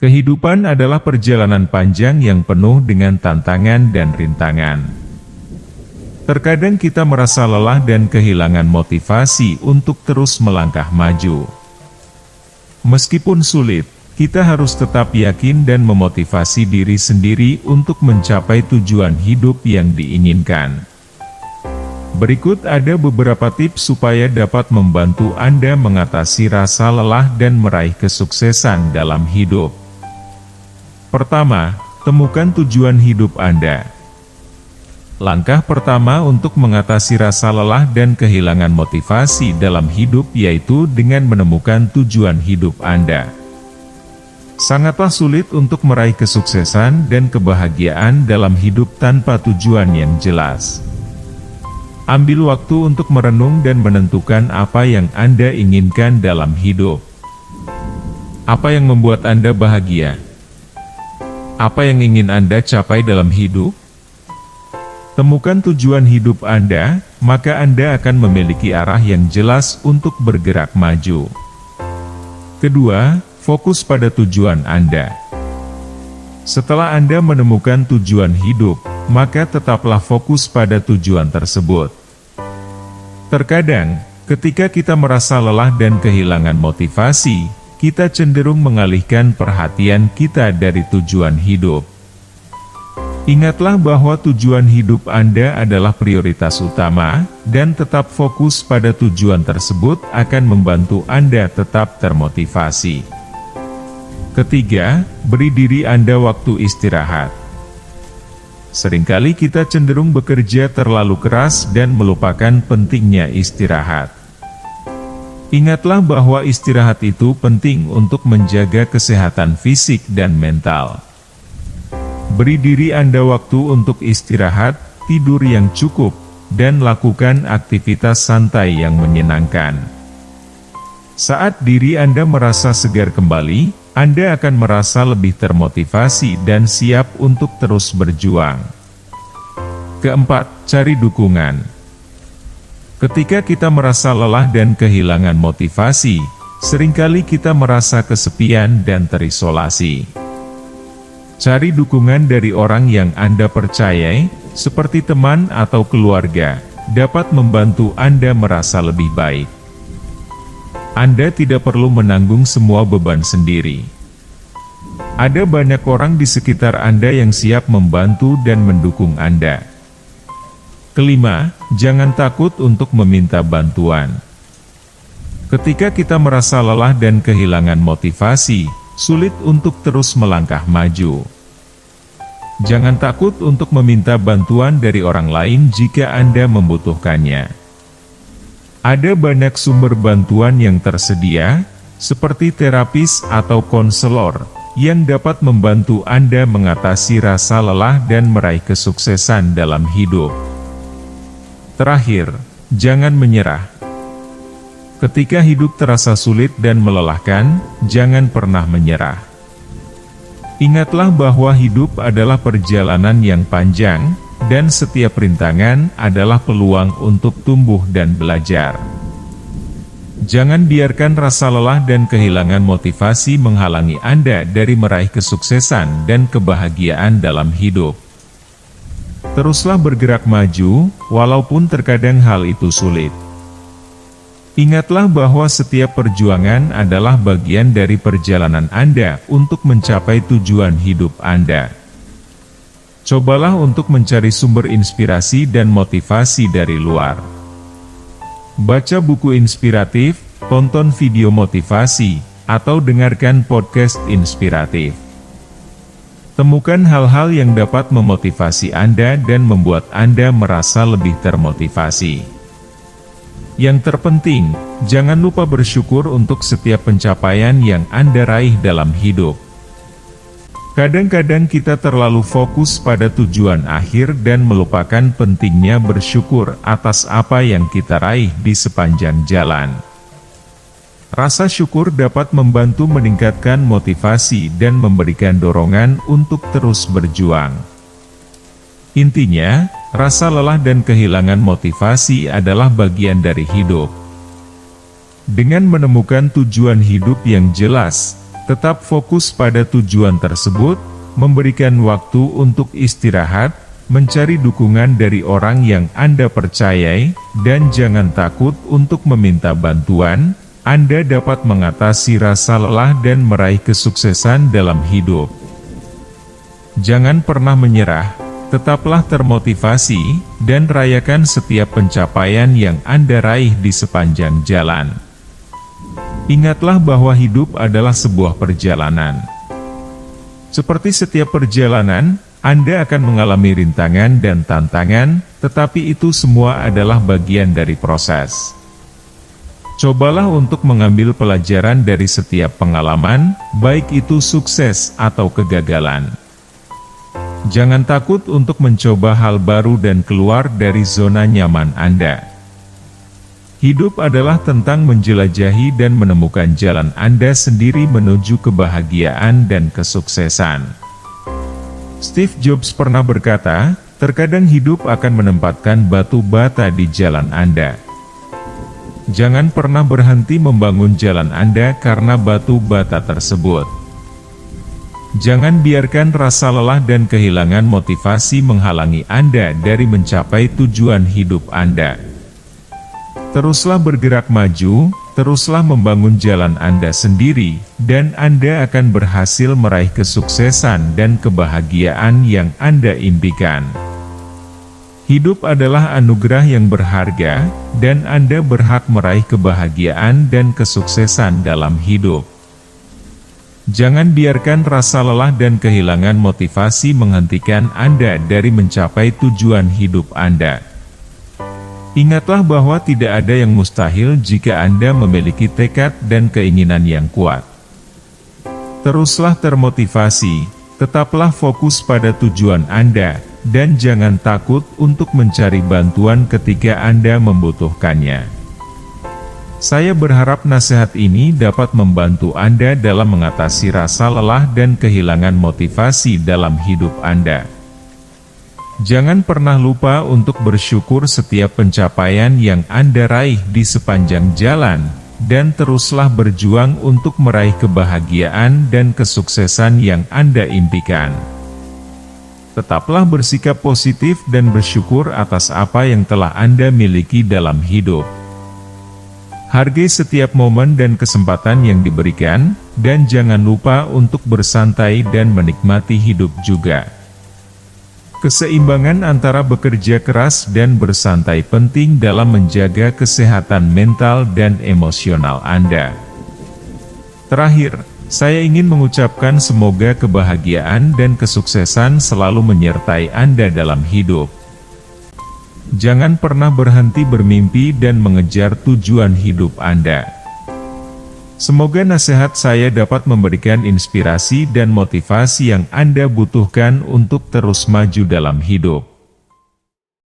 Kehidupan adalah perjalanan panjang yang penuh dengan tantangan dan rintangan. Terkadang kita merasa lelah dan kehilangan motivasi untuk terus melangkah maju. Meskipun sulit, kita harus tetap yakin dan memotivasi diri sendiri untuk mencapai tujuan hidup yang diinginkan. Berikut ada beberapa tips supaya dapat membantu Anda mengatasi rasa lelah dan meraih kesuksesan dalam hidup. Pertama, temukan tujuan hidup Anda. Langkah pertama untuk mengatasi rasa lelah dan kehilangan motivasi dalam hidup yaitu dengan menemukan tujuan hidup Anda. Sangatlah sulit untuk meraih kesuksesan dan kebahagiaan dalam hidup tanpa tujuan yang jelas. Ambil waktu untuk merenung dan menentukan apa yang Anda inginkan dalam hidup. Apa yang membuat Anda bahagia? Apa yang ingin Anda capai dalam hidup? Temukan tujuan hidup Anda, maka Anda akan memiliki arah yang jelas untuk bergerak maju. Kedua, fokus pada tujuan Anda. Setelah Anda menemukan tujuan hidup, maka tetaplah fokus pada tujuan tersebut. Terkadang, ketika kita merasa lelah dan kehilangan motivasi, kita cenderung mengalihkan perhatian kita dari tujuan hidup. Ingatlah bahwa tujuan hidup Anda adalah prioritas utama, dan tetap fokus pada tujuan tersebut akan membantu Anda tetap termotivasi. Ketiga, beri diri Anda waktu istirahat. Seringkali kita cenderung bekerja terlalu keras dan melupakan pentingnya istirahat. Ingatlah bahwa istirahat itu penting untuk menjaga kesehatan fisik dan mental. Beri diri Anda waktu untuk istirahat, tidur yang cukup, dan lakukan aktivitas santai yang menyenangkan. Saat diri Anda merasa segar kembali, Anda akan merasa lebih termotivasi dan siap untuk terus berjuang. Keempat, cari dukungan. Ketika kita merasa lelah dan kehilangan motivasi, seringkali kita merasa kesepian dan terisolasi. Cari dukungan dari orang yang Anda percayai, seperti teman atau keluarga, dapat membantu Anda merasa lebih baik. Anda tidak perlu menanggung semua beban sendiri. Ada banyak orang di sekitar Anda yang siap membantu dan mendukung Anda. Kelima, jangan takut untuk meminta bantuan. Ketika kita merasa lelah dan kehilangan motivasi, sulit untuk terus melangkah maju. Jangan takut untuk meminta bantuan dari orang lain jika Anda membutuhkannya. Ada banyak sumber bantuan yang tersedia, seperti terapis atau konselor, yang dapat membantu Anda mengatasi rasa lelah dan meraih kesuksesan dalam hidup. Terakhir, jangan menyerah. Ketika hidup terasa sulit dan melelahkan, jangan pernah menyerah. Ingatlah bahwa hidup adalah perjalanan yang panjang, dan setiap rintangan adalah peluang untuk tumbuh dan belajar. Jangan biarkan rasa lelah dan kehilangan motivasi menghalangi Anda dari meraih kesuksesan dan kebahagiaan dalam hidup. Teruslah bergerak maju, walaupun terkadang hal itu sulit. Ingatlah bahwa setiap perjuangan adalah bagian dari perjalanan Anda untuk mencapai tujuan hidup Anda. Cobalah untuk mencari sumber inspirasi dan motivasi dari luar. Baca buku inspiratif, tonton video motivasi, atau dengarkan podcast inspiratif. Temukan hal-hal yang dapat memotivasi Anda dan membuat Anda merasa lebih termotivasi. Yang terpenting, jangan lupa bersyukur untuk setiap pencapaian yang Anda raih dalam hidup. Kadang-kadang kita terlalu fokus pada tujuan akhir dan melupakan pentingnya bersyukur atas apa yang kita raih di sepanjang jalan. Rasa syukur dapat membantu meningkatkan motivasi dan memberikan dorongan untuk terus berjuang. Intinya, rasa lelah dan kehilangan motivasi adalah bagian dari hidup. Dengan menemukan tujuan hidup yang jelas, Tetap fokus pada tujuan tersebut, memberikan waktu untuk istirahat, mencari dukungan dari orang yang Anda percayai, dan jangan takut untuk meminta bantuan. Anda dapat mengatasi rasa lelah dan meraih kesuksesan dalam hidup. Jangan pernah menyerah, tetaplah termotivasi, dan rayakan setiap pencapaian yang Anda raih di sepanjang jalan. Ingatlah bahwa hidup adalah sebuah perjalanan. Seperti setiap perjalanan, Anda akan mengalami rintangan dan tantangan, tetapi itu semua adalah bagian dari proses. Cobalah untuk mengambil pelajaran dari setiap pengalaman, baik itu sukses atau kegagalan. Jangan takut untuk mencoba hal baru dan keluar dari zona nyaman Anda. Hidup adalah tentang menjelajahi dan menemukan jalan Anda sendiri menuju kebahagiaan dan kesuksesan. Steve Jobs pernah berkata, terkadang hidup akan menempatkan batu bata di jalan Anda. Jangan pernah berhenti membangun jalan Anda karena batu bata tersebut. Jangan biarkan rasa lelah dan kehilangan motivasi menghalangi Anda dari mencapai tujuan hidup Anda. Teruslah bergerak maju, teruslah membangun jalan Anda sendiri, dan Anda akan berhasil meraih kesuksesan dan kebahagiaan yang Anda impikan. Hidup adalah anugerah yang berharga, dan Anda berhak meraih kebahagiaan dan kesuksesan dalam hidup. Jangan biarkan rasa lelah dan kehilangan motivasi menghentikan Anda dari mencapai tujuan hidup Anda. Ingatlah bahwa tidak ada yang mustahil jika Anda memiliki tekad dan keinginan yang kuat. Teruslah termotivasi, tetaplah fokus pada tujuan Anda, dan jangan takut untuk mencari bantuan ketika Anda membutuhkannya. Saya berharap nasihat ini dapat membantu Anda dalam mengatasi rasa lelah dan kehilangan motivasi dalam hidup Anda. Jangan pernah lupa untuk bersyukur setiap pencapaian yang Anda raih di sepanjang jalan, dan teruslah berjuang untuk meraih kebahagiaan dan kesuksesan yang Anda impikan. Tetaplah bersikap positif dan bersyukur atas apa yang telah Anda miliki dalam hidup. Hargai setiap momen dan kesempatan yang diberikan, dan jangan lupa untuk bersantai dan menikmati hidup juga. Keseimbangan antara bekerja keras dan bersantai penting dalam menjaga kesehatan mental dan emosional Anda. Terakhir, saya ingin mengucapkan semoga kebahagiaan dan kesuksesan selalu menyertai Anda dalam hidup. Jangan pernah berhenti bermimpi dan mengejar tujuan hidup Anda. Semoga nasihat saya dapat memberikan inspirasi dan motivasi yang Anda butuhkan untuk terus maju dalam hidup.